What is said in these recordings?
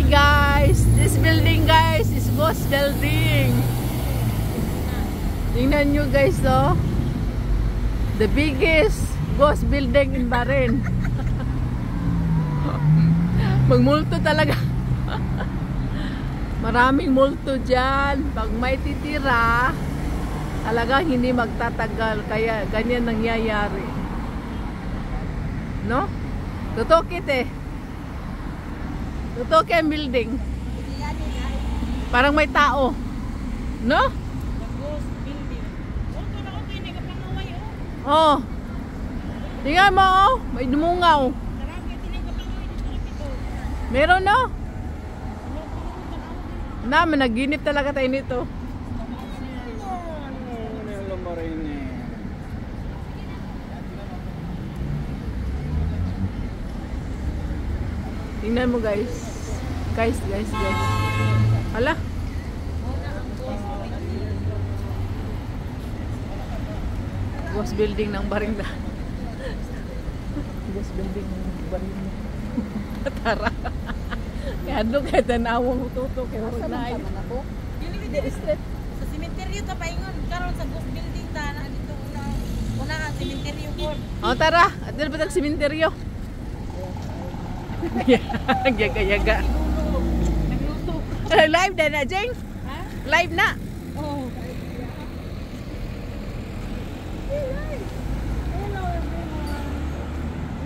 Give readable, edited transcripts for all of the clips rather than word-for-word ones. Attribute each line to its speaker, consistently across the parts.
Speaker 1: guys, this building guys is Ghost Building. Tingnan nyo guys, oh, the biggest ghost building in Bahrain. Magmulto talaga. Maraming multo dyan. Pag may titira, talagang hindi magtatagal. Kaya ganyan nangyayari. No? Tutokit eh. Tutokit ang building. Parang may tao. No? Oh. Tingnan mo, oh. May dumungaw. Meron, no? Managinip talaga tayo nito. Tingnan mo guys. Guys. Hala. Ghost building ng Barinda. Ghost building ng Barinda. Tara. Kaya doon kaya tanawang tuto kaya wala na ay.
Speaker 2: Sa simenteryo ta paingon karon sa ghost building ta na dito una ang simenteryo ko.
Speaker 1: Oh tara, adto ba tag simenteryo? Yaga.
Speaker 2: Nagluto.
Speaker 1: Live na Jeng?
Speaker 2: Ha?
Speaker 1: Live na.
Speaker 2: Oh. Hello everyone.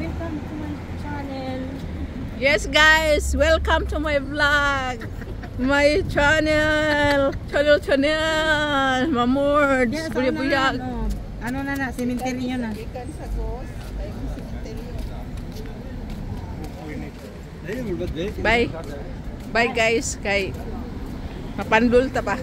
Speaker 2: Welcome to my channel.
Speaker 1: Yes guys, welcome to my vlog. My channel. Mamord.
Speaker 2: Yes,
Speaker 1: Buyag.
Speaker 2: Ano na simenteryo na.
Speaker 1: Bye. Bye guys. Kay mapandul ta pa.